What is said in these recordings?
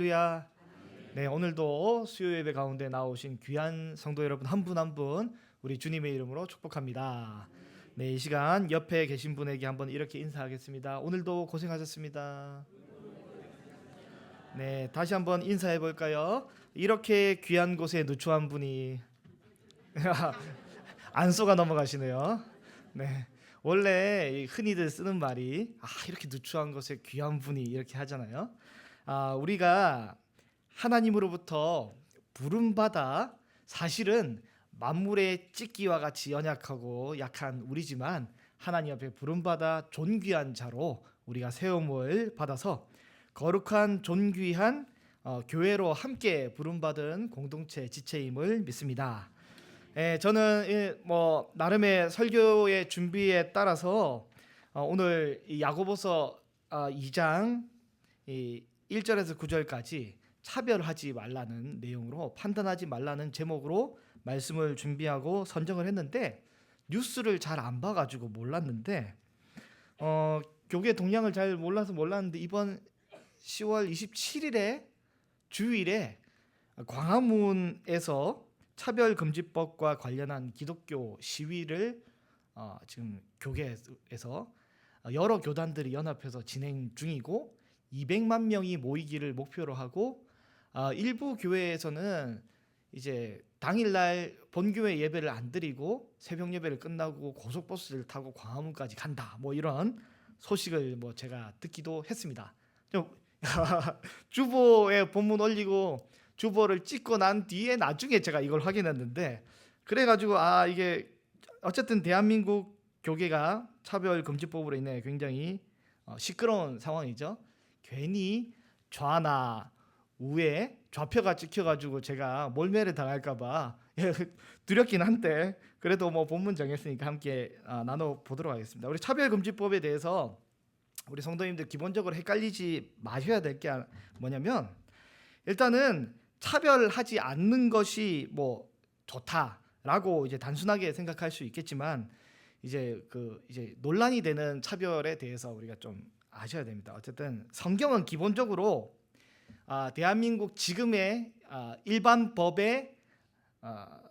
할렐루야. 네, 오늘도 수요 예배 가운데 나오신 귀한 성도 여러분 한 분 한 분 우리 주님의 이름으로 축복합니다. 네, 이 시간 옆에 계신 분에게 한번 이렇게 인사하겠습니다. 오늘도 고생하셨습니다. 네, 다시 한번 인사해 볼까요? 이렇게 귀한 곳에 누추한 분이 안 쏘가 넘어가시네요. 네, 원래 흔히들 쓰는 말이 이렇게 누추한 곳에 귀한 분이 이렇게 하잖아요. 우리가 하나님으로부터 부름받아 사실은 만물의 찢기와 같이 연약하고 약한 우리지만 하나님 앞에 부름받아 존귀한 자로 우리가 세움을 받아서 거룩한 존귀한 교회로 함께 부름받은 공동체 지체임을 믿습니다. 저는 나름의 설교의 준비에 따라서 오늘 이 야고보서 2장 1절에서 9절까지 차별하지 말라는 내용으로 판단하지 말라는 제목으로 말씀을 준비하고 선정을 했는데 뉴스를 잘 안 봐가지고 몰랐는데 교계 동향을 잘 몰랐는데 이번 10월 27일에 주일에 광화문에서 차별금지법과 관련한 기독교 시위를 지금 교계에서 여러 교단들이 연합해서 진행 중이고 200만 명이 모이기를 목표로 하고 일부 교회에서는 이제 당일날 본교회 예배를 안 드리고 새벽 예배를 끝나고 고속버스를 타고 광화문까지 간다. 이런 소식을 제가 듣기도 했습니다. 주보에 본문 올리고 주보를 찍고 난 뒤에 나중에 제가 이걸 확인했는데 그래가지고 이게 어쨌든 대한민국 교계가 차별금지법으로 인해 굉장히 시끄러운 상황이죠. 괜히 좌나 우에 좌표가 찍혀가지고 제가 몰매를 당할까봐 두렵긴 한데 그래도 본문 정했으니까 함께 나눠보도록 하겠습니다. 우리 차별금지법에 대해서 우리 성도님들 기본적으로 헷갈리지 마셔야 될 게 뭐냐면 일단은 차별하지 않는 것이 좋다라고 이제 단순하게 생각할 수 있겠지만 이제 논란이 되는 차별에 대해서 우리가 좀 아셔야 됩니다. 어쨌든 성경은 기본적으로 대한민국 지금의 일반 법에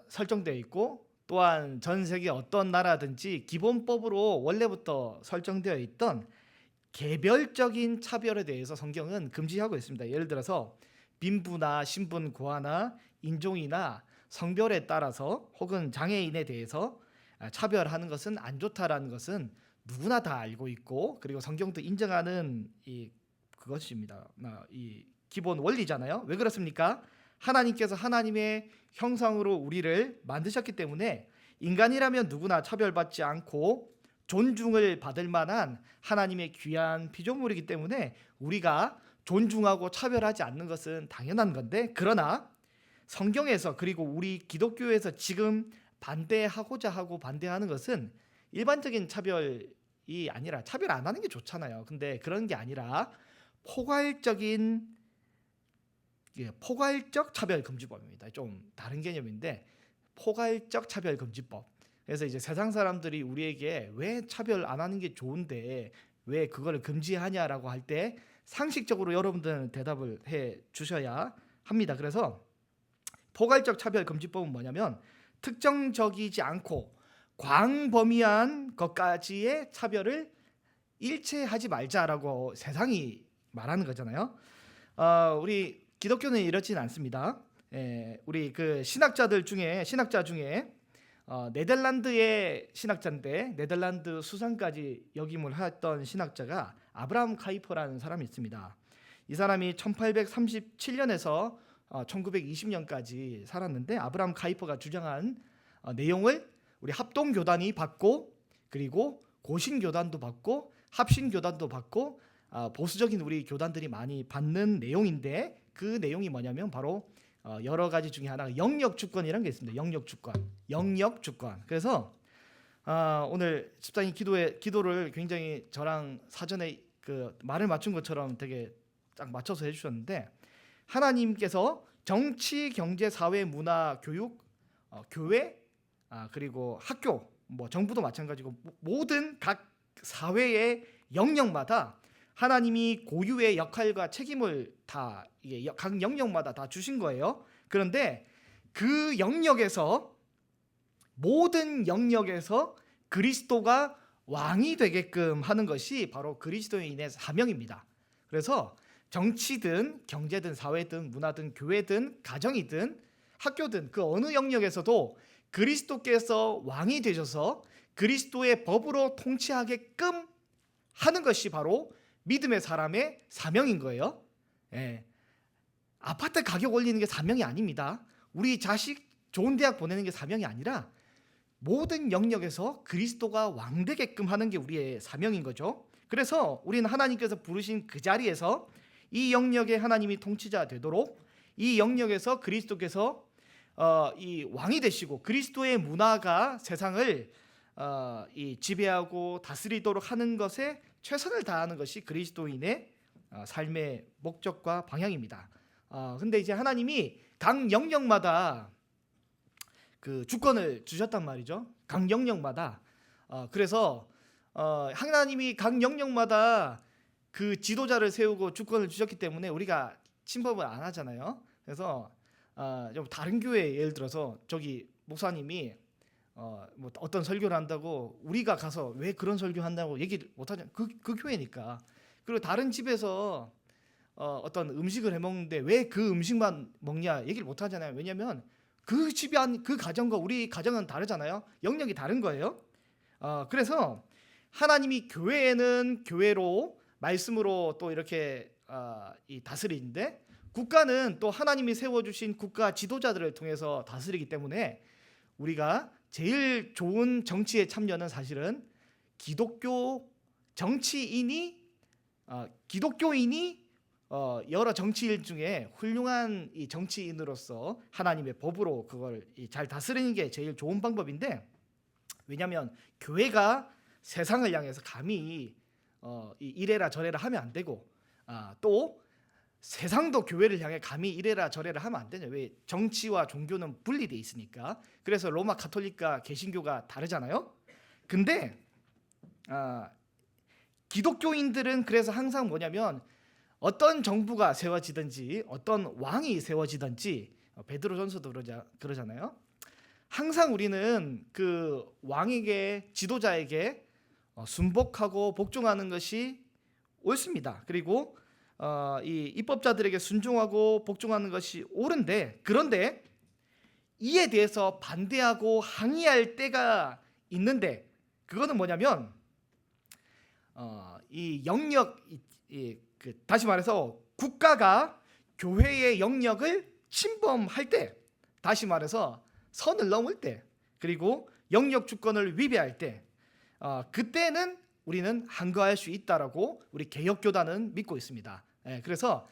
설정되어 있고 또한 전 세계 어떤 나라든지 기본법으로 원래부터 설정되어 있던 개별적인 차별에 대해서 성경은 금지하고 있습니다. 예를 들어서 빈부나 신분 고하나 인종이나 성별에 따라서 혹은 장애인에 대해서 차별하는 것은 안 좋다라는 것은 누구나 다 알고 있고 그리고 성경도 인정하는 그것입니다. 이 기본 원리잖아요. 왜 그렇습니까? 하나님께서 하나님의 형상으로 우리를 만드셨기 때문에 인간이라면 누구나 차별받지 않고 존중을 받을 만한 하나님의 귀한 피조물이기 때문에 우리가 존중하고 차별하지 않는 것은 당연한 건데 그러나 성경에서 그리고 우리 기독교에서 지금 반대하고자 하고 반대하는 것은 일반적인 차별이 아니라 차별 안 하는 게 좋잖아요. 근데 그런 게 아니라 포괄적 차별금지법입니다. 좀 다른 개념인데 포괄적 차별금지법. 그래서 이제 세상 사람들이 우리에게 왜 차별 안 하는 게 좋은데 왜 그거를 금지하냐라고 할 때 상식적으로 여러분들은 대답을 해 주셔야 합니다. 그래서 포괄적 차별금지법은 뭐냐면 특정적이지 않고 광범위한 것까지의 차별을 일체하지 말자라고 세상이 말하는 거잖아요. 우리 기독교는 이렇지는 않습니다. 우리 신학자 중에 네덜란드의 신학자인데 네덜란드 수상까지 역임을 했던 신학자가 아브라함 카이퍼라는 사람이 있습니다. 이 사람이 1837년에서 1920년까지 살았는데 아브라함 카이퍼가 주장한 내용을 우리 합동교단이 받고 그리고 고신교단도 받고 합신교단도 받고 보수적인 우리 교단들이 많이 받는 내용인데 그 내용이 뭐냐면 바로 여러 가지 중에 하나가 영역주권이라는 게 있습니다. 영역주권. 그래서 오늘 집사님 기도를 굉장히 저랑 사전에 말을 맞춘 것처럼 되게 딱 맞춰서 해주셨는데 하나님께서 정치, 경제, 사회, 문화, 교육, 교회 그리고 학교 정부도 마찬가지고 모든 각 사회의 영역마다 하나님이 고유의 역할과 책임을 다 이게 각 영역마다 다 주신 거예요. 그런데 그 영역에서 모든 영역에서 그리스도가 왕이 되게끔 하는 것이 바로 그리스도인의 사명입니다. 그래서 정치든 경제든 사회든 문화든 교회든 가정이든 학교든 그 어느 영역에서도 그리스도께서 왕이 되셔서 그리스도의 법으로 통치하게끔 하는 것이 바로 믿음의 사람의 사명인 거예요. 예. 아파트 가격 올리는 게 사명이 아닙니다. 우리 자식 좋은 대학 보내는 게 사명이 아니라 모든 영역에서 그리스도가 왕되게끔 하는 게 우리의 사명인 거죠. 그래서 우리는 하나님께서 부르신 그 자리에서 이 영역에 하나님이 통치자 되도록 이 영역에서 그리스도께서 이 왕이 되시고 그리스도의 문화가 세상을 이 지배하고 다스리도록 하는 것에 최선을 다하는 것이 그리스도인의 삶의 목적과 방향입니다. 근데 이제 하나님이 각 영역마다 그 주권을 주셨단 말이죠. 각 영역마다. 그래서 하나님이 각 영역마다 그 지도자를 세우고 주권을 주셨기 때문에 우리가 침범을 안 하잖아요. 그래서 좀 다른 교회 예를 들어서 저기 목사님이 뭐 어떤 설교를 한다고 우리가 가서 왜 그런 설교 한다고 얘기를 못 하잖아요. 그 교회니까. 그리고 다른 집에서 어떤 음식을 해 먹는데 왜 그 음식만 먹냐 얘기를 못 하잖아요. 왜냐하면 그 집이 그 가정과 우리 가정은 다르잖아요. 영역이 다른 거예요. 그래서 하나님이 교회에는 교회로 말씀으로 또 이렇게 이 다스리는데 국가는 또 하나님이 세워주신 국가 지도자들을 통해서 다스리기 때문에 우리가 제일 좋은 정치에 참여는 사실은 기독교 정치인이 기독교인이 여러 정치인 중에 훌륭한 이 정치인으로서 하나님의 법으로 그걸 잘 다스리는 게 제일 좋은 방법인데, 왜냐하면 교회가 세상을 향해서 감히 이래라 저래라 하면 안 되고 또 세상도 교회를 향해 감히 이래라 저래라 하면 안 되죠. 왜? 정치와 종교는 분리돼 있으니까. 그래서 로마 가톨릭과 개신교가 다르잖아요. 근데 기독교인들은 그래서 항상 뭐냐면 어떤 정부가 세워지든지 어떤 왕이 세워지든지 베드로전서도 그러잖아요. 항상 우리는 그 왕에게 지도자에게 순복하고 복종하는 것이 옳습니다. 그리고 이 입법자들에게 순종하고 복종하는 것이 옳은데, 그런데 이에 대해서 반대하고 항의할 때가 있는데 그거는 뭐냐면 이 영역 다시 말해서 국가가 교회의 영역을 침범할 때, 다시 말해서 선을 넘을 때, 그리고 영역 주권을 위배할 때 그때는 우리는 항거할 수 있다라고 우리 개혁교단은 믿고 있습니다. 그래서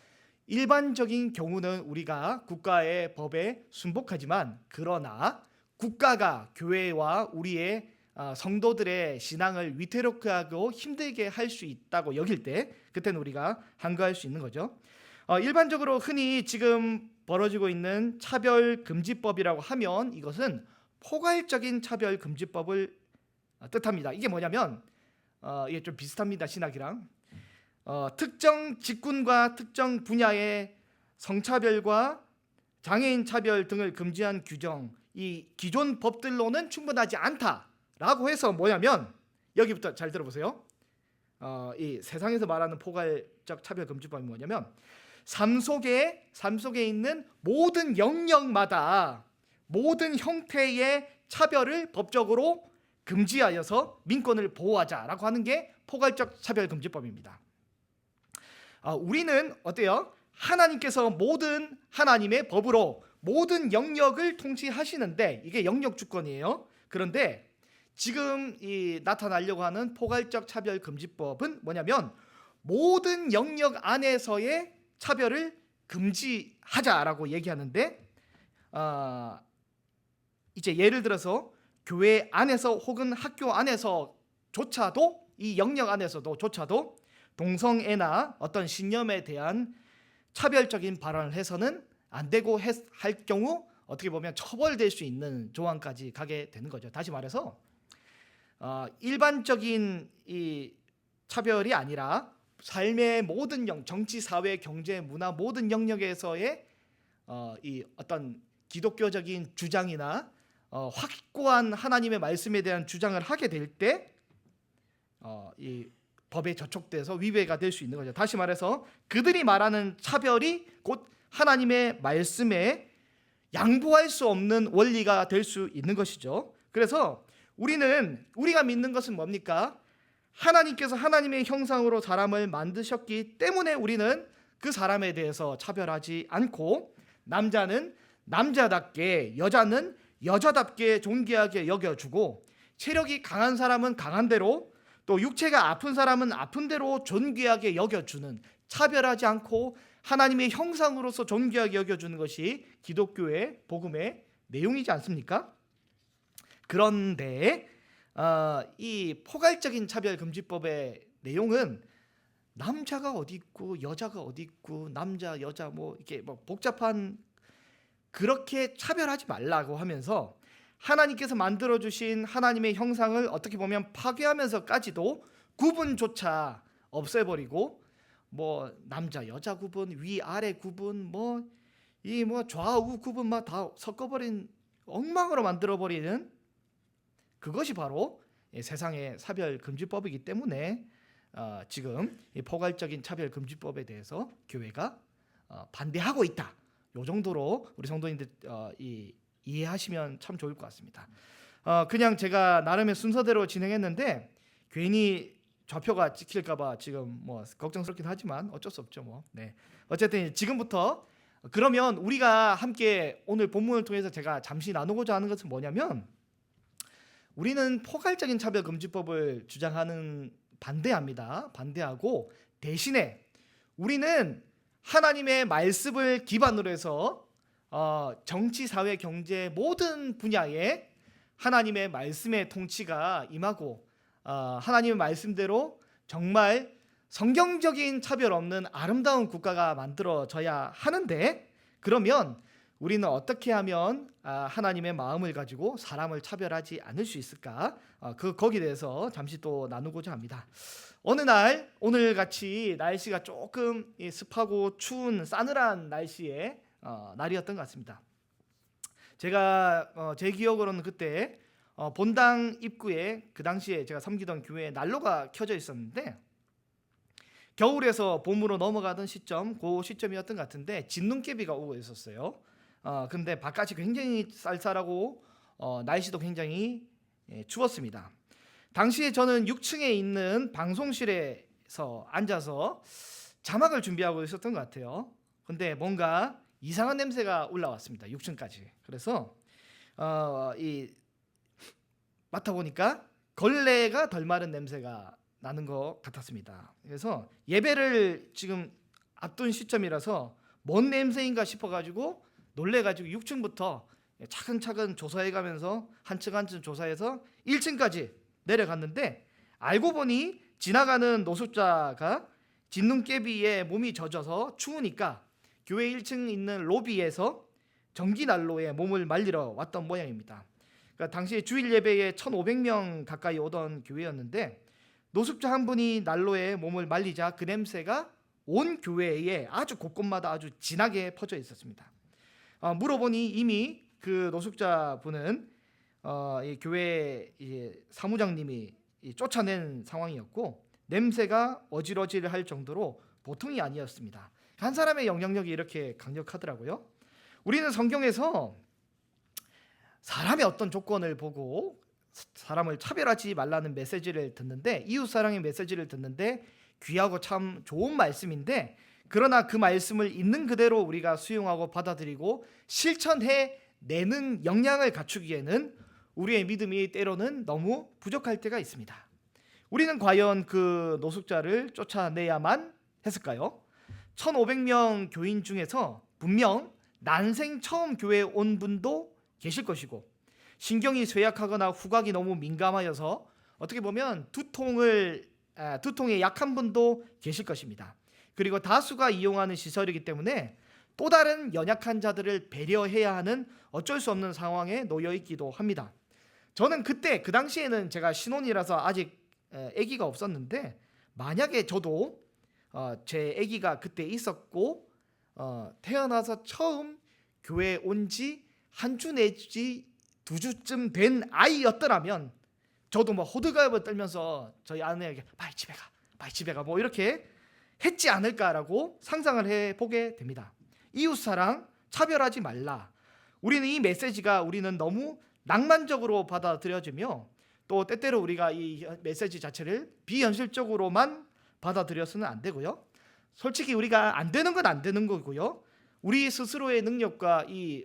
일반적인 경우는 우리가 국가의 법에 순복하지만, 그러나 국가가 교회와 우리의 성도들의 신앙을 위태롭게 하고 힘들게 할 수 있다고 여길 때 그때는 우리가 항거할 수 있는 거죠. 일반적으로 흔히 지금 벌어지고 있는 차별금지법이라고 하면 이것은 포괄적인 차별금지법을 뜻합니다. 이게 뭐냐면 이게 좀 비슷합니다. 신학이랑 특정 직군과 특정 분야의 성차별과 장애인 차별 등을 금지한 규정, 이 기존 법들로는 충분하지 않다라고 해서 뭐냐면, 여기부터 잘 들어보세요. 이 세상에서 말하는 포괄적 차별금지법이 뭐냐면 삶 속에 있는 모든 영역마다 모든 형태의 차별을 법적으로 금지하여서 민권을 보호하자라고 하는 게 포괄적 차별금지법입니다. 우리는 어때요? 하나님께서 모든 하나님의 법으로 모든 영역을 통치하시는데 이게 영역 주권이에요. 그런데 지금 나타나려고 하는 포괄적 차별금지법은 뭐냐면 모든 영역 안에서의 차별을 금지하자라고 얘기하는데, 이제 예를 들어서 교회 안에서 혹은 학교 안에서조차도, 이 영역 안에서도조차도 동성애나 어떤 신념에 대한 차별적인 발언을 해서는 안 되고 할 경우 어떻게 보면 처벌될 수 있는 조항까지 가게 되는 거죠. 다시 말해서 일반적인 이 차별이 아니라 삶의 모든 정치, 사회, 경제, 문화 모든 영역에서의 이 어떤 기독교적인 주장이나 확고한 하나님의 말씀에 대한 주장을 하게 될 때 이 법에 저촉돼서 위배가 될 수 있는 거죠. 다시 말해서 그들이 말하는 차별이 곧 하나님의 말씀에 양보할 수 없는 원리가 될 수 있는 것이죠. 그래서 우리가 믿는 것은 뭡니까? 하나님께서 하나님의 형상으로 사람을 만드셨기 때문에 우리는 그 사람에 대해서 차별하지 않고 남자는 남자답게 여자는 여자답게 존귀하게 여겨주고 체력이 강한 사람은 강한 대로 또 육체가 아픈 사람은 아픈 대로 존귀하게 여겨주는 차별하지 않고 하나님의 형상으로서 존귀하게 여겨주는 것이 기독교의 복음의 내용이지 않습니까? 그런데 이 포괄적인 차별금지법의 내용은 남자가 어디 있고 여자가 어디 있고 남자 여자 이렇게 복잡한 그렇게 차별하지 말라고 하면서 하나님께서 만들어 주신 하나님의 형상을 어떻게 보면 파괴하면서까지도 구분조차 없애버리고 남자 여자 구분, 위 아래 구분, 좌우 구분 다 섞어버린 엉망으로 만들어버리는 그것이 바로 세상의 차별금지법이기 때문에 지금 이 포괄적인 차별금지법에 대해서 교회가 반대하고 있다. 요 정도로 우리 성도님들 이해하시면 참 좋을 것 같습니다. 그냥 제가 나름의 순서대로 진행했는데 괜히 좌표가 찍힐까봐 지금 걱정스럽긴 하지만 어쩔 수 없죠. 네. 어쨌든 지금부터 그러면 우리가 함께 오늘 본문을 통해서 제가 잠시 나누고자 하는 것은 뭐냐면 우리는 포괄적인 차별금지법을 주장하는 반대합니다. 반대하고 대신에 우리는 하나님의 말씀을 기반으로 해서 정치, 사회, 경제 모든 분야에 하나님의 말씀의 통치가 임하고 하나님의 말씀대로 정말 성경적인 차별 없는 아름다운 국가가 만들어져야 하는데 그러면 우리는 어떻게 하면 하나님의 마음을 가지고 사람을 차별하지 않을 수 있을까? 거기에 대해서 잠시 또 나누고자 합니다. 어느 날 오늘같이 날씨가 조금 습하고 추운 싸늘한 날씨의 날이었던 것 같습니다. 제가 제 기억으로는 그때 본당 입구에 그 당시에 제가 섬기던 교회에 난로가 켜져 있었는데 겨울에서 봄으로 넘어가던 시점, 그 시점이었던 것 같은데 진눈깨비가 오고 있었어요. 근데 바깥이 굉장히 쌀쌀하고 날씨도 굉장히 추웠습니다. 당시에 저는 6층에 있는 방송실에서 앉아서 자막을 준비하고 있었던 것 같아요. 근데 뭔가 이상한 냄새가 올라왔습니다. 6층까지. 그래서 맡아보니까 걸레가 덜 마른 냄새가 나는 것 같았습니다. 그래서 예배를 지금 앞둔 시점이라서 뭔 냄새인가 싶어가지고 놀래가지고 6층부터 차근차근 조사해가면서 한층 한층 조사해서 1층까지 내려갔는데 알고 보니 지나가는 노숙자가 진눈깨비에 몸이 젖어서 추우니까 교회 1층 있는 로비에서 전기난로에 몸을 말리러 왔던 모양입니다. 그러니까 당시 주일 예배에 1,500명 가까이 오던 교회였는데 노숙자 한 분이 난로에 몸을 말리자 그 냄새가 온 교회에 아주 곳곳마다 아주 진하게 퍼져 있었습니다. 물어보니 이미 그 노숙자 분은 이 교회 사무장님이 쫓아낸 상황이었고 냄새가 어질어질할 정도로 보통이 아니었습니다. 한 사람의 영향력이 이렇게 강력하더라고요. 우리는 성경에서 사람의 어떤 조건을 보고 사람을 차별하지 말라는 메시지를 듣는데 이웃사랑의 메시지를 듣는데 귀하고 참 좋은 말씀인데 그러나 그 말씀을 있는 그대로 우리가 수용하고 받아들이고 실천해내는 역량을 갖추기에는 우리의 믿음이 때로는 너무 부족할 때가 있습니다. 우리는 과연 그 노숙자를 쫓아내야만 했을까요? 1,500명 교인 중에서 분명 난생 처음 교회에 온 분도 계실 것이고 신경이 쇠약하거나 후각이 너무 민감하여서 어떻게 보면 두통에 약한 분도 계실 것입니다. 그리고 다수가 이용하는 시설이기 때문에 또 다른 연약한 자들을 배려해야 하는 어쩔 수 없는 상황에 놓여 있기도 합니다. 저는 그때 그 당시에는 제가 신혼이라서 아직 아기가 없었는데 만약에 저도 제 아기가 그때 있었고 태어나서 처음 교회에 온 지 한 주 내지 2주쯤 된 아이였더라면 저도 뭐 호들갑을 떨면서 저희 아내에게 빨리 집에 가 뭐 이렇게 했지 않을까라고 상상을 해보게 됩니다. 이웃사랑, 차별하지 말라. 우리는 이 메시지가 우리는 너무 낭만적으로 받아들여지며 또 때때로 우리가 이 메시지 자체를 비현실적으로만 받아들여서는 안 되고요. 솔직히 우리가 안 되는 건 안 되는 거고요. 우리 스스로의 능력과 이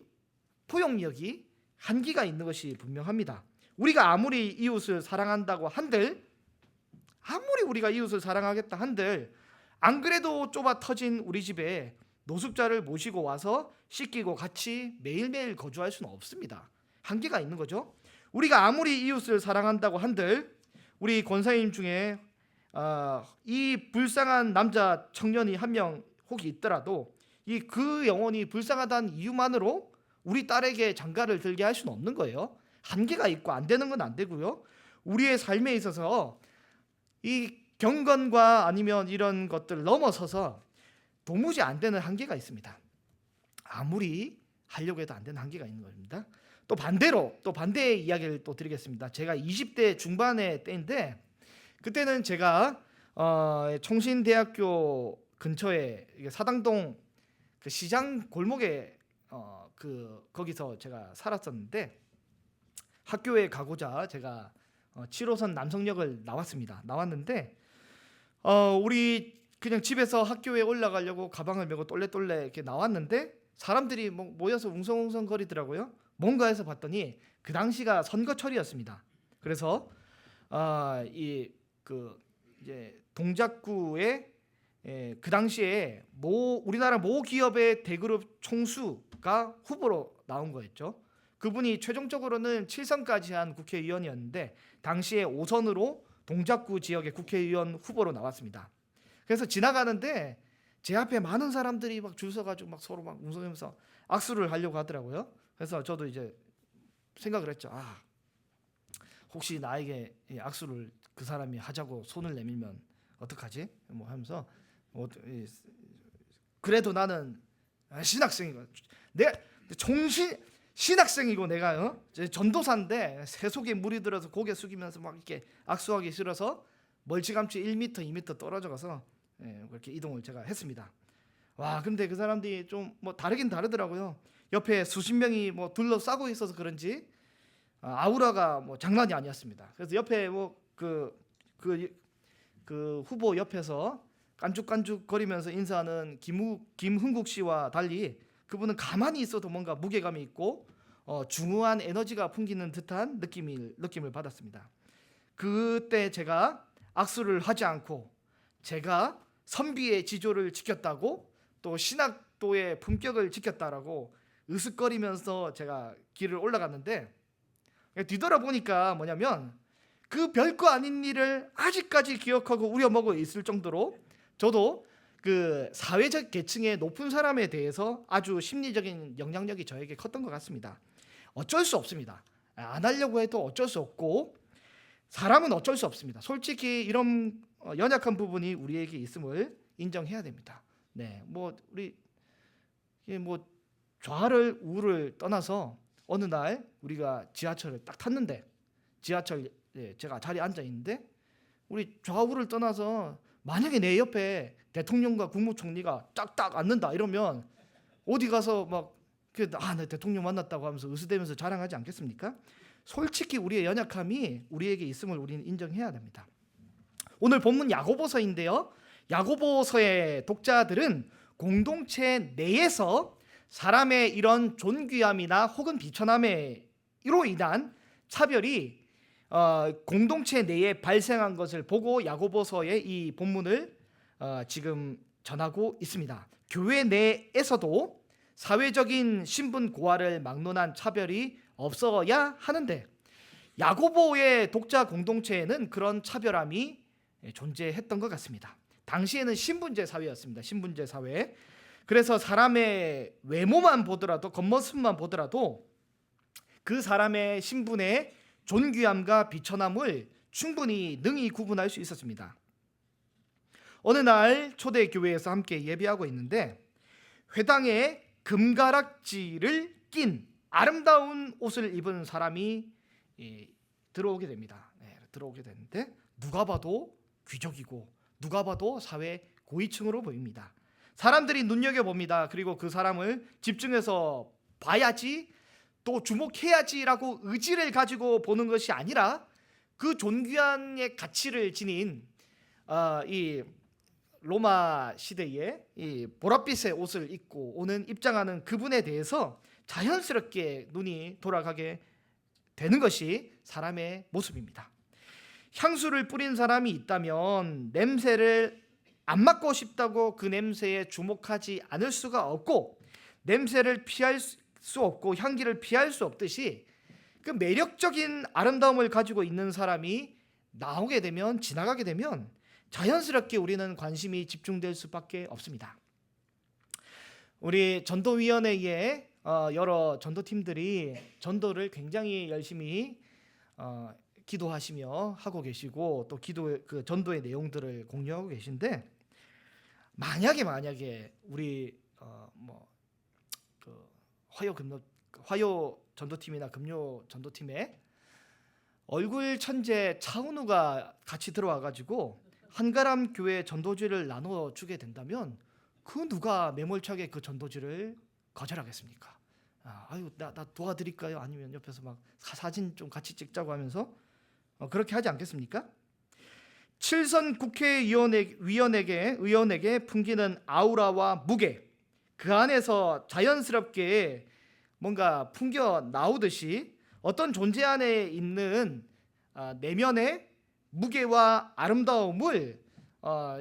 포용력이 한계가 있는 것이 분명합니다. 우리가 아무리 이웃을 사랑한다고 한들, 아무리 우리가 이웃을 사랑하겠다 한들, 안 그래도 좁아 터진 우리 집에 노숙자를 모시고 와서 씻기고 같이 매일매일 거주할 수는 없습니다. 한계가 있는 거죠. 우리가 아무리 이웃을 사랑한다고 한들, 우리 권사님 중에 이 불쌍한 남자 청년이 한 명 혹이 있더라도 그 영혼이 불쌍하다는 이유만으로 우리 딸에게 장가를 들게 할 수는 없는 거예요. 한계가 있고 안 되는 건 안 되고요. 우리의 삶에 있어서 이 경건과 아니면 이런 것들을 넘어서서 도무지 안 되는 한계가 있습니다. 아무리 하려고 해도 안 되는 한계가 있는 겁니다. 또 반대로 또 반대의 이야기를 또 드리겠습니다. 제가 20대 중반의 때인데 그때는 제가 총신대학교 근처에 사당동 그 시장 골목에 거기서 제가 살았었는데 학교에 가고자 제가 7호선 남성역을 나왔는데 우리 그냥 집에서 학교에 올라가려고 가방을 메고 똘레똘레 이렇게 나왔는데 사람들이 모여서 웅성웅성 거리더라고요. 뭔가 해서 봤더니 그 당시가 선거철이었습니다. 그래서 이제 동작구에 그 당시에 우리나라 모 기업의 대그룹 총수가 후보로 나온 거였죠. 그분이 최종적으로는 7선까지 한 국회의원이었는데 당시에 5선으로 동작구 지역의 국회의원 후보로 나왔습니다. 그래서 지나가는데 제 앞에 많은 사람들이 막 줄 서가지고 막 서로 막 웅성하면서 악수를 하려고 하더라고요. 그래서 저도 이제 생각을 했죠. 혹시 나에게 악수를 그 사람이 하자고 손을 내밀면 어떡하지? 뭐 하면서 그래도 나는 신학생이고 내가 신학생이고 내가 전도사인데 세속에 물이 들어서 고개 숙이면서 막 이렇게 악수하기 싫어서 멀찌감치 1m, 2m 떨어져 가서 그렇게 이동을 제가 했습니다. 와, 근데 그 사람들이 좀 다르긴 다르더라고요. 옆에 수십 명이 둘러싸고 있어서 그런지 아우라가 장난이 아니었습니다. 그래서 옆에 그 후보 옆에서 깐죽깐죽 거리면서 인사하는 김흥국 씨와 달리 그분은 가만히 있어도 뭔가 무게감이 있고 중후한 에너지가 풍기는 듯한 느낌을 받았습니다. 그때 제가 악수를 하지 않고 제가 선비의 지조를 지켰다고 또 신학도의 품격을 지켰다라고 으쓱거리면서 제가 길을 올라갔는데 뒤돌아보니까 뭐냐면 그 별거 아닌 일을 아직까지 기억하고 우려먹어 있을 정도로 저도 그 사회적 계층의 높은 사람에 대해서 아주 심리적인 영향력이 저에게 컸던 것 같습니다. 어쩔 수 없습니다. 안 하려고 해도 어쩔 수 없고 사람은 어쩔 수 없습니다. 솔직히 이런 연약한 부분이 우리에게 있음을 인정해야 됩니다. 네, 우리 좌를 우를 떠나서 어느 날 우리가 지하철을 딱 탔는데 제가 자리에 앉아 있는데 우리 좌우를 떠나서 만약에 내 옆에 대통령과 국무총리가 짝딱 앉는다 이러면 어디 가서 내 대통령 만났다고 하면서 으스대면서 자랑하지 않겠습니까? 솔직히 우리의 연약함이 우리에게 있음을 우리는 인정해야 됩니다. 오늘 본문 야고보서인데요. 야고보서의 독자들은 공동체 내에서 사람의 이런 존귀함이나 혹은 비천함으로 인한 차별이 공동체 내에 발생한 것을 보고 야고보서의 이 본문을 지금 전하고 있습니다. 교회 내에서도 사회적인 신분 고하를 막론한 차별이 없어야 하는데 야고보의 독자 공동체에는 그런 차별함이 존재했던 것 같습니다. 당시에는 신분제 사회였습니다. 신분제 사회. 그래서 사람의 외모만 보더라도 겉모습만 보더라도 그 사람의 신분의 존귀함과 비천함을 충분히 능히 구분할 수 있었습니다. 어느 날 초대 교회에서 함께 예배하고 있는데 회당에 금가락지를 낀 아름다운 옷을 입은 사람이 들어오게 됩니다. 들어오게 되는데 누가 봐도 귀족이고 누가 봐도 사회 고위층으로 보입니다. 사람들이 눈여겨봅니다. 그리고 그 사람을 집중해서 봐야지, 또 주목해야지라고 의지를 가지고 보는 것이 아니라 그 존귀한의 가치를 지닌 이 로마 시대에 이 보랏빛의 옷을 입고 오는 입장하는 그분에 대해서 자연스럽게 눈이 돌아가게 되는 것이 사람의 모습입니다. 향수를 뿌린 사람이 있다면 냄새를 안 맡고 싶다고 그 냄새에 주목하지 않을 수가 없고, 냄새를 피할 수 없고 향기를 피할 수 없듯이 그 매력적인 아름다움을 가지고 있는 사람이 나오게 되면, 지나가게 되면 자연스럽게 우리는 관심이 집중될 수밖에 없습니다. 우리 전도위원회에 여러 전도팀들이 전도를 굉장히 열심히 기도하시며 하고 계시고, 또 그 전도의 내용들을 공유하고 계신데, 만약에 우리 화요 전도팀이나 금요 전도팀에 얼굴 천재 차은우가 같이 들어와가지고 한가람 교회 전도지를 나눠주게 된다면 그 누가 매몰차게 그 전도지를 거절하겠습니까? 나 도와드릴까요? 아니면 옆에서 막 사진 좀 같이 찍자고 하면서 그렇게 하지 않겠습니까? 7선 국회의원에게 풍기는 아우라와 무게, 그 안에서 자연스럽게 뭔가 풍겨 나오듯이 어떤 존재 안에 있는 내면의 무게와 아름다움을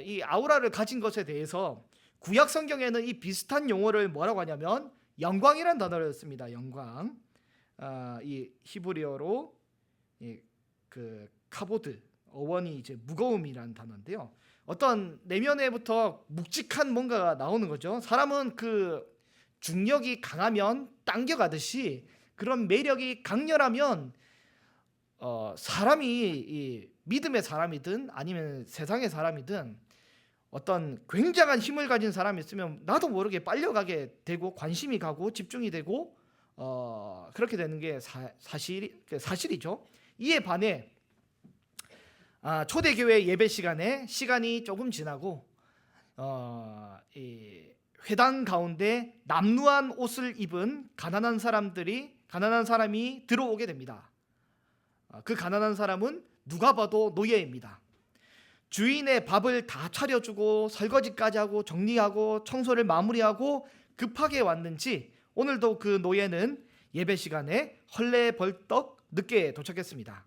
이 아우라를 가진 것에 대해서 구약 성경에는 이 비슷한 용어를 뭐라고 하냐면 영광이라는 단어를 씁니다. 영광. 이 히브리어로 그 카보드, 어원이 이제 무거움이라는 단어인데요. 어떤 내면에부터 묵직한 뭔가가 나오는 거죠. 사람은 그 중력이 강하면 당겨가듯이 그런 매력이 강렬하면 사람이 이 믿음의 사람이든 아니면 세상의 사람이든 어떤 굉장한 힘을 가진 사람이 있으면 나도 모르게 빨려가게 되고 관심이 가고 집중이 되고 그렇게 되는 게 사실이죠. 이에 반해 초대교회 예배 시간이 조금 지나고 이 회당 가운데 남루한 옷을 입은 가난한 사람이 들어오게 됩니다. 그 가난한 사람은 누가 봐도 노예입니다. 주인의 밥을 다 차려주고 설거지까지 하고 정리하고 청소를 마무리하고 급하게 왔는지 오늘도 그 노예는 예배 시간에 헐레벌떡 늦게 도착했습니다.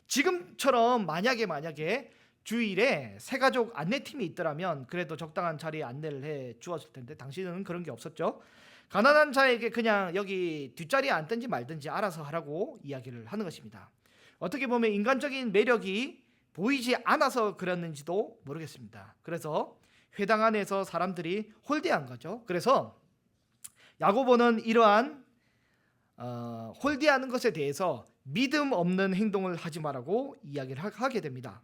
지금처럼 만약에 주일에 새가족 안내팀이 있더라면 그래도 적당한 자리에 안내를 해 주었을 텐데 당시에는 그런 게 없었죠. 가난한 자에게 그냥 여기 뒷자리에 앉든지 말든지 알아서 하라고 이야기를 하는 것입니다. 어떻게 보면 인간적인 매력이 보이지 않아서 그랬는지도 모르겠습니다. 그래서 회당 안에서 사람들이 홀대한 거죠. 그래서 야고보는 이러한 홀대하는 것에 대해서 믿음 없는 행동을 하지 말라고 이야기를 하게 됩니다.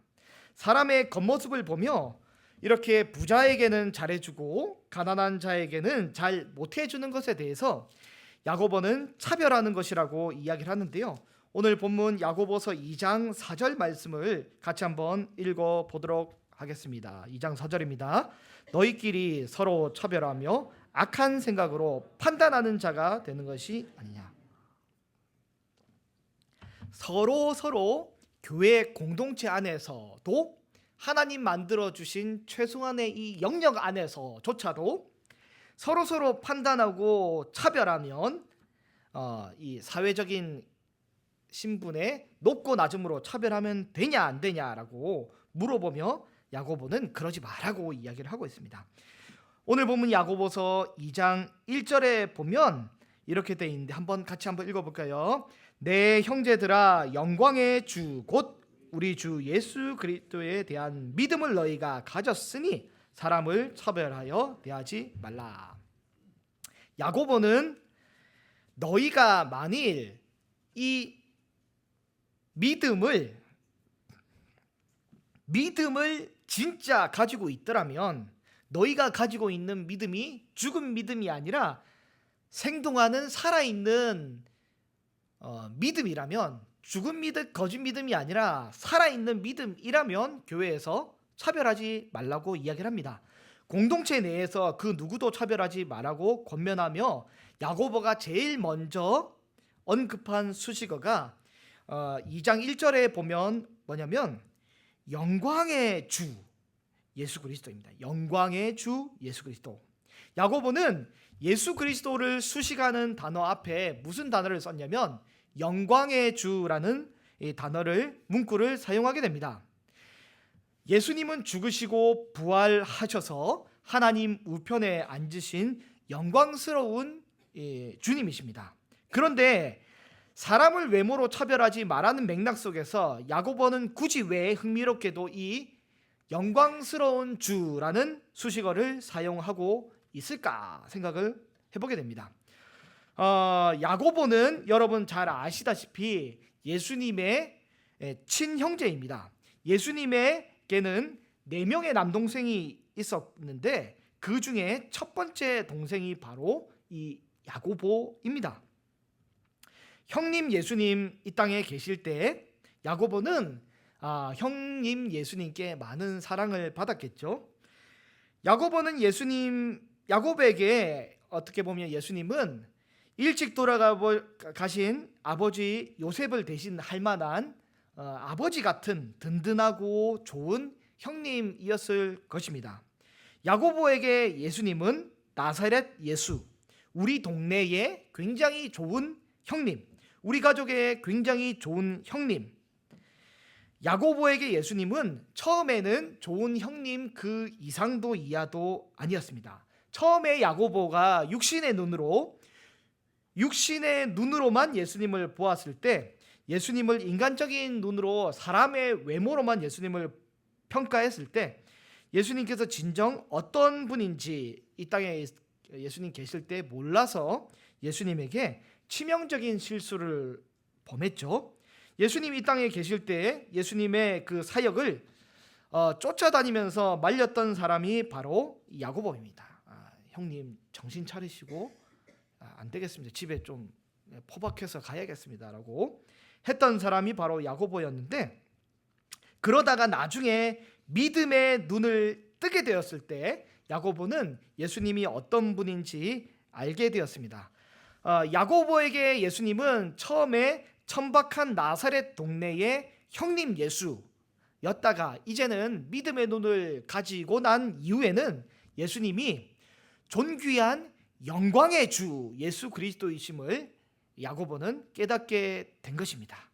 사람의 겉모습을 보며 이렇게 부자에게는 잘해주고 가난한 자에게는 잘 못해주는 것에 대해서 야고보는 차별하는 것이라고 이야기를 하는데요. 오늘 본문 야고보서 2장 4절 말씀을 같이 한번 읽어보도록 하겠습니다. 2장 4절입니다. 너희끼리 서로 차별하며 악한 생각으로 판단하는 자가 되는 것이 아니냐. 서로 교회 공동체 안에서도 하나님 만들어주신 최소한의 이 영역 안에서조차도 서로 판단하고 차별하면 이 사회적인 신분의 높고 낮음으로 차별하면 되냐 안 되냐라고 물어보며 야고보는 그러지 말라고 이야기를 하고 있습니다. 오늘 보면 야고보서 2장 1절에 보면 이렇게 돼 있는데 같이 한번 읽어볼까요? 내 형제들아, 영광의 주 곧 우리 주 예수 그리스도에 대한 믿음을 너희가 가졌으니 사람을 차별하여 대하지 말라. 야고보는 너희가 만일 이 믿음을 진짜 가지고 있더라면 너희가 가지고 있는 믿음이 죽은 믿음이 아니라 생동하는 살아있는 믿음이라면, 죽은 믿음, 거짓 믿음이 아니라 살아있는 믿음이라면 교회에서 차별하지 말라고 이야기를 합니다. 공동체 내에서 그 누구도 차별하지 말라고 권면하며 야고보가 제일 먼저 언급한 수식어가 2장 1절에 보면 뭐냐면 영광의 주 예수 그리스도입니다. 영광의 주 예수 그리스도. 야고보는 예수 그리스도를 수식하는 단어 앞에 무슨 단어를 썼냐면 영광의 주라는 이 단어를, 문구를 사용하게 됩니다. 예수님은 죽으시고 부활하셔서 하나님 우편에 앉으신 영광스러운 주님이십니다. 그런데 사람을 외모로 차별하지 말라는 맥락 속에서 야고보는 굳이 왜 흥미롭게도 이 영광스러운 주라는 수식어를 사용하고 있을까 생각을 해보게 됩니다. 야고보는 여러분 잘 아시다시피 예수님의 친형제입니다. 예수님에게는 4명의 남동생이 있었는데 그 중에 첫 번째 동생이 바로 이 야고보입니다. 형님 예수님 이 땅에 계실 때 야고보는 형님 예수님께 많은 사랑을 받았겠죠. 야고보에게 어떻게 보면 예수님은 일찍 돌아가신 아버지 요셉을 대신할 만한 아버지 같은 든든하고 좋은 형님이었을 것입니다. 야고보에게 예수님은 나사렛 예수, 우리 동네에 굉장히 좋은 형님, 우리 가족의 굉장히 좋은 형님. 야고보에게 예수님은 처음에는 좋은 형님 그 이상도 이하도 아니었습니다. 처음에 야고보가 육신의 눈으로만 예수님을 보았을 때, 예수님을 인간적인 눈으로 사람의 외모로만 예수님을 평가했을 때, 예수님께서 진정 어떤 분인지 이 땅에 예수님 계실 때 몰라서 예수님에게 치명적인 실수를 범했죠. 예수님 이 땅에 계실 때 예수님의 그 사역을 쫓아다니면서 말렸던 사람이 바로 야고보입니다. 형님 정신 차리시고 안 되겠습니다. 집에 좀 포박해서 가야겠습니다라고 했던 사람이 바로 야고보였는데, 그러다가 나중에 믿음의 눈을 뜨게 되었을 때 야고보는 예수님이 어떤 분인지 알게 되었습니다. 야고보에게 예수님은 처음에 천박한 나사렛 동네의 형님 예수였다가 이제는 믿음의 눈을 가지고 난 이후에는 예수님이 존귀한 영광의 주 예수 그리스도이심을 야고보는 깨닫게 된 것입니다.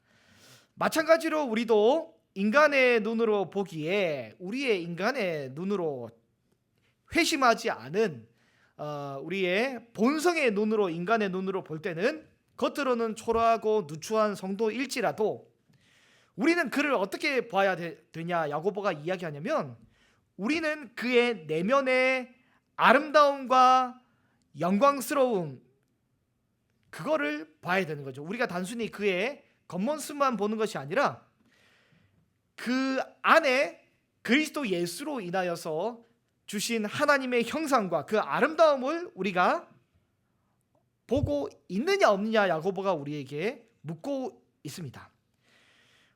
마찬가지로 우리도 인간의 눈으로 보기에, 우리의 인간의 눈으로 회심하지 않은 우리의 본성의 눈으로, 인간의 눈으로 볼 때는 겉으로는 초라하고 누추한 성도일지라도 우리는 그를 어떻게 봐야 되냐 야고보가 이야기하냐면, 우리는 그의 내면의 아름다움과 영광스러움, 그거를 봐야 되는 거죠. 우리가 단순히 그의 겉모습만 보는 것이 아니라 그 안에 그리스도 예수로 인하여서 주신 하나님의 형상과 그 아름다움을 우리가 보고 있느냐 없느냐 야고보가 우리에게 묻고 있습니다.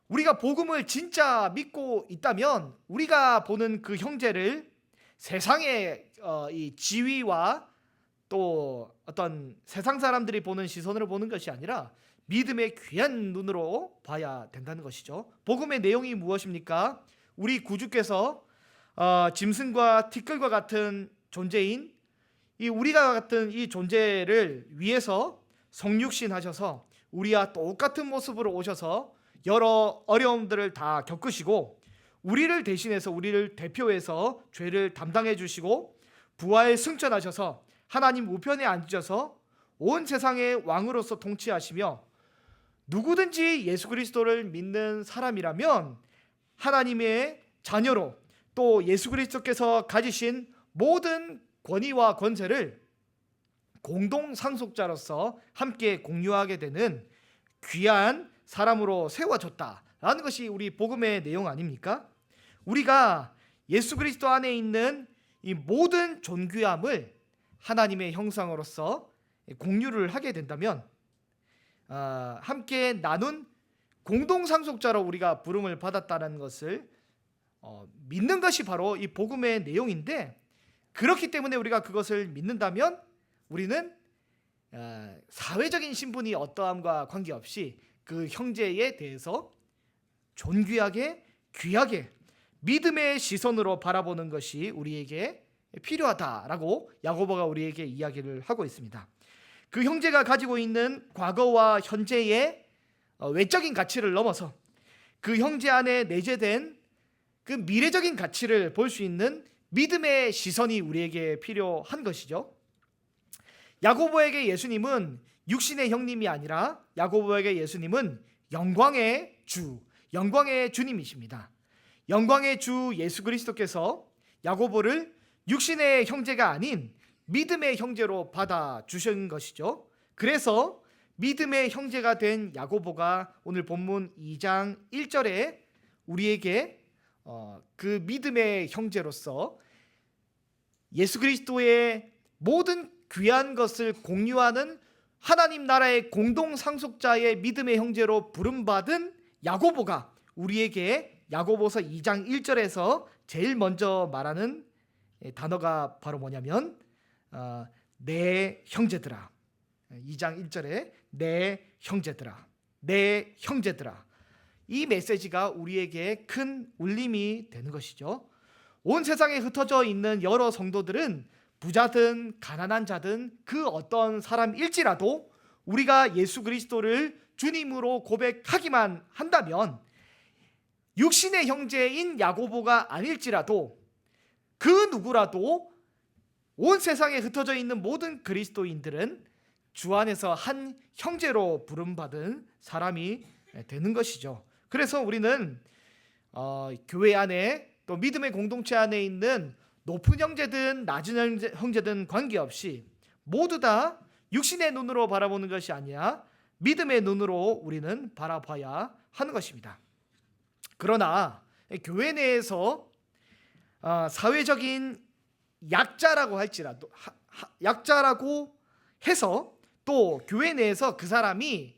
우리가 복음을 진짜 믿고 있다면 우리가 보는 그 형제를 세상의 이 지위와 또 어떤 세상 사람들이 보는 시선으로 보는 것이 아니라 믿음의 귀한 눈으로 봐야 된다는 것이죠. 복음의 내용이 무엇입니까? 우리 구주께서 짐승과 티끌과 같은 존재인 이 우리가 같은 이 존재를 위해서 성육신 하셔서 우리와 똑같은 모습으로 오셔서 여러 어려움들을 다 겪으시고 우리를 대신해서, 우리를 대표해서 죄를 담당해 주시고 부활 승천하셔서 하나님 우편에 앉으셔서 온 세상의 왕으로서 통치하시며, 누구든지 예수 그리스도를 믿는 사람이라면 하나님의 자녀로 또 예수 그리스도께서 가지신 모든 권위와 권세를 공동 상속자로서 함께 공유하게 되는 귀한 사람으로 세워졌다라는 것이 우리 복음의 내용 아닙니까? 우리가 예수 그리스도 안에 있는 이 모든 존귀함을 하나님의 형상으로서 공유를 하게 된다면 함께 나눈 공동상속자로 우리가 부름을 받았다는 것을 믿는 것이 바로 이 복음의 내용인데, 그렇기 때문에 우리가 그것을 믿는다면 우리는 사회적인 신분이 어떠함과 관계없이 그 형제에 대해서 존귀하게 귀하게 믿음의 시선으로 바라보는 것이 우리에게 필요하다라고 야고보가 우리에게 이야기를 하고 있습니다. 그 형제가 가지고 있는 과거와 현재의 외적인 가치를 넘어서 그 형제 안에 내재된 그 미래적인 가치를 볼 수 있는 믿음의 시선이 우리에게 필요한 것이죠. 야고보에게 예수님은 육신의 형님이 아니라 야고보에게 예수님은 영광의 주, 영광의 주님이십니다. 영광의 주 예수 그리스도께서 야고보를 육신의 형제가 아닌 믿음의 형제로 받아주신 것이죠. 그래서 믿음의 형제가 된 야고보가 오늘 본문 2장 1절에 우리에게 그 믿음의 형제로서 예수 그리스도의 모든 귀한 것을 공유하는 하나님 나라의 공동 상속자의 믿음의 형제로 부름받은 야고보가 우리에게 야고보서 2장 1절에서 제일 먼저 말하는 단어가 바로 뭐냐면 내 형제들아. 2장 1절에 내 형제들아, 내 형제들아. 이 메시지가 우리에게 큰 울림이 되는 것이죠. 온 세상에 흩어져 있는 여러 성도들은 부자든 가난한 자든 그 어떤 사람일지라도 우리가 예수 그리스도를 주님으로 고백하기만 한다면 육신의 형제인 야고보가 아닐지라도 그 누구라도 온 세상에 흩어져 있는 모든 그리스도인들은 주 안에서 한 형제로 부름받은 사람이 되는 것이죠. 그래서 우리는 교회 안에 또 믿음의 공동체 안에 있는 높은 형제든 낮은 형제든 관계없이 모두 다 육신의 눈으로 바라보는 것이 아니라 믿음의 눈으로 우리는 바라봐야 하는 것입니다. 그러나 교회 내에서 사회적인 약자라고 할지라도 약자라고 해서 또 교회 내에서 그 사람이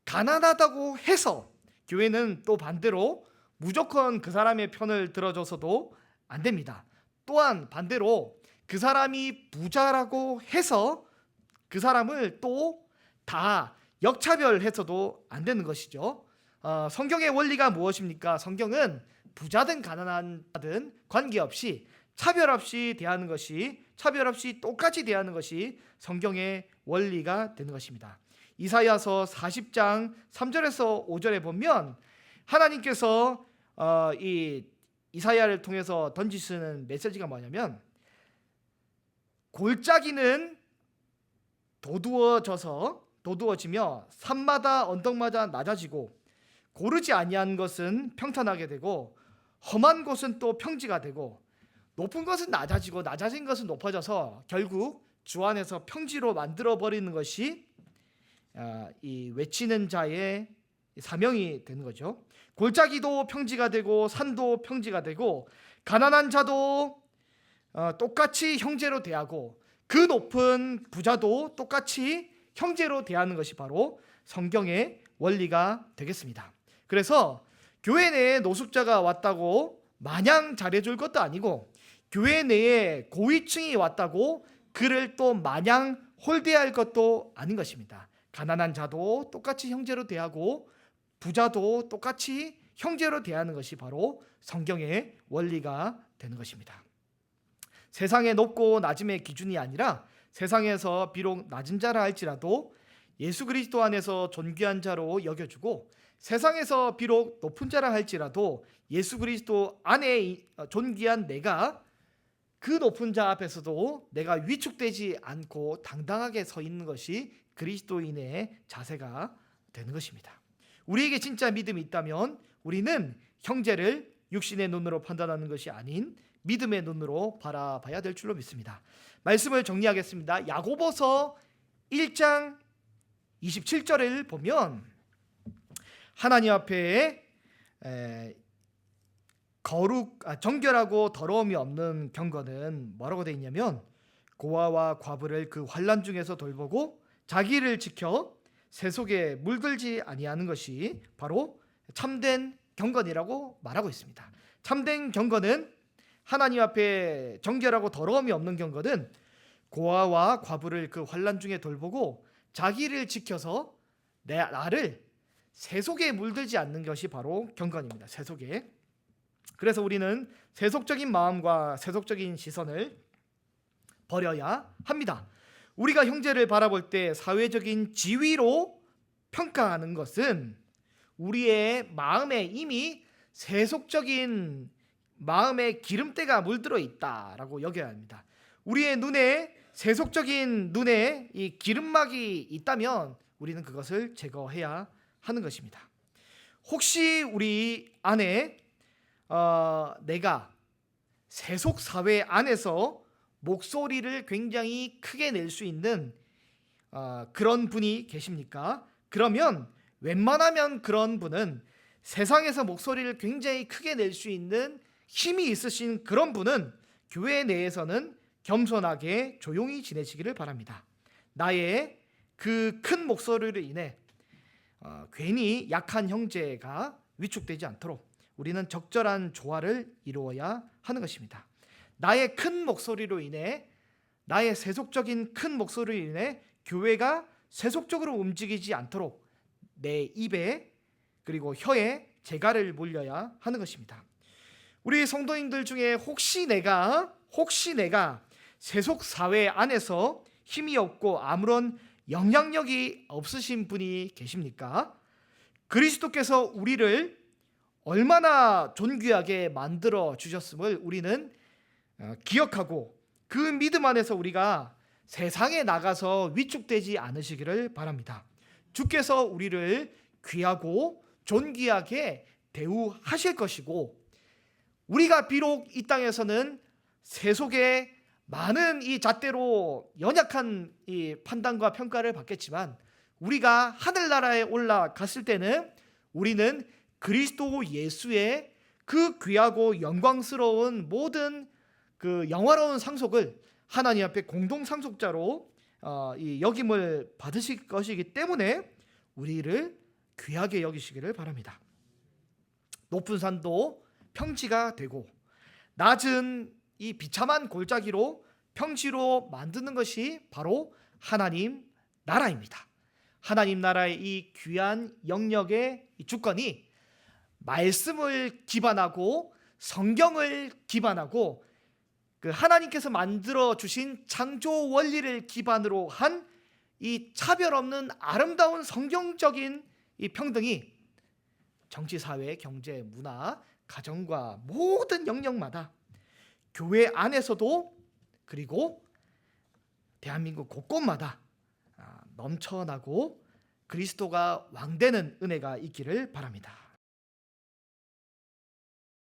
가난하다고 해서 교회는 또 반대로 무조건 그 사람의 편을 들어줘서도 안 됩니다. 또한 반대로 그 사람이 부자라고 해서 그 사람을 또 다 역차별해서도 안 되는 것이죠. 성경의 원리가 무엇입니까? 성경은 부자든 가난하든 관계없이 차별 없이 대하는 것이, 차별 없이 똑같이 대하는 것이 성경의 원리가 되는 것입니다. 이사야서 40장 3절에서 5절에 보면 하나님께서 이 이사야를 통해서 던지시는 메시지가 뭐냐면 골짜기는 도두어지며 산마다 언덕마다 낮아지고 고르지 아니한 것은 평탄하게 되고 험한 곳은 또 평지가 되고 높은 것은 낮아지고 낮아진 것은 높아져서 결국 주 안에서 평지로 만들어 버리는 것이 이 외치는 자의 사명이 되는 거죠. 골짜기도 평지가 되고 산도 평지가 되고 가난한 자도 똑같이 형제로 대하고 그 높은 부자도 똑같이 형제로 대하는 것이 바로 성경의 원리가 되겠습니다. 그래서 교회 내에 노숙자가 왔다고 마냥 잘해줄 것도 아니고 교회 내에 고위층이 왔다고 그를 또 마냥 홀대할 것도 아닌 것입니다. 가난한 자도 똑같이 형제로 대하고 부자도 똑같이 형제로 대하는 것이 바로 성경의 원리가 되는 것입니다. 세상의 높고 낮음의 기준이 아니라 세상에서 비록 낮은 자라 할지라도 예수 그리스도 안에서 존귀한 자로 여겨주고 세상에서 비록 높은 자라 할지라도 예수 그리스도 안에 존귀한 내가 그 높은 자 앞에서도 내가 위축되지 않고 당당하게 서 있는 것이 그리스도인의 자세가 되는 것입니다. 우리에게 진짜 믿음이 있다면 우리는 형제를 육신의 눈으로 판단하는 것이 아닌 믿음의 눈으로 바라봐야 될 줄로 믿습니다. 말씀을 정리하겠습니다. 야고보서 1장 27절을 보면 하나님 앞에 정결하고 더러움이 없는 경건은 뭐라고 되어 있냐면 고아와 과부를 그 환난 중에서 돌보고 자기를 지켜 세속에 물들지 아니하는 것이 바로 참된 경건이라고 말하고 있습니다. 참된 경건은 하나님 앞에 정결하고 더러움이 없는 경건은 고아와 과부를 그 환난 중에 돌보고 자기를 지켜서 나를 세속에 물들지 않는 것이 바로 경건입니다. 세속에. 그래서 우리는 세속적인 마음과 세속적인 시선을 버려야 합니다. 우리가 형제를 바라볼 때 사회적인 지위로 평가하는 것은 우리의 마음에 이미 세속적인 마음의 기름때가 물들어 있다라고 여겨야 합니다. 우리의 눈에 세속적인 눈에 이 기름막이 있다면 우리는 그것을 제거해야 하는 것입니다. 혹시 우리 안에 내가 세속 사회 안에서 목소리를 굉장히 크게 낼 수 있는 그런 분이 계십니까? 그러면 웬만하면 그런 분은 세상에서 목소리를 굉장히 크게 낼 수 있는 힘이 있으신 그런 분은 교회 내에서는 겸손하게 조용히 지내시기를 바랍니다. 나의 그 큰 목소리로 인해 괜히 약한 형제가 위축되지 않도록 우리는 적절한 조화를 이루어야 하는 것입니다. 나의 큰 목소리로 인해 나의 세속적인 큰 목소리로 인해 교회가 세속적으로 움직이지 않도록 내 입에 그리고 혀에 재갈을 물려야 하는 것입니다. 우리 성도님들 중에 혹시 내가 세속 사회 안에서 힘이 없고 아무런 영향력이 없으신 분이 계십니까? 그리스도께서 우리를 얼마나 존귀하게 만들어 주셨음을 우리는 기억하고 그 믿음 안에서 우리가 세상에 나가서 위축되지 않으시기를 바랍니다. 주께서 우리를 귀하고 존귀하게 대우하실 것이고 우리가 비록 이 땅에서는 세속의 많은 이 잣대로 연약한 이 판단과 평가를 받겠지만 우리가 하늘나라에 올라갔을 때는 우리는 그리스도 예수의 그 귀하고 영광스러운 모든 그 영화로운 상속을 하나님 앞에 공동 상속자로 이 역임을 받으실 것이기 때문에 우리를 귀하게 여기시기를 바랍니다. 높은 산도 평지가 되고 낮은 이 비참한 골짜기로 평지로 만드는 것이 바로 하나님 나라입니다. 하나님 나라의 이 귀한 영역의 주권이 말씀을 기반하고 성경을 기반하고 그 하나님께서 만들어 주신 창조 원리를 기반으로 한 이 차별 없는 아름다운 성경적인 이 평등이 정치, 사회, 경제, 문화, 가정과 모든 영역마다 교회 안에서도 그리고 대한민국 곳곳마다 넘쳐나고 그리스도가 왕되는 은혜가 있기를 바랍니다.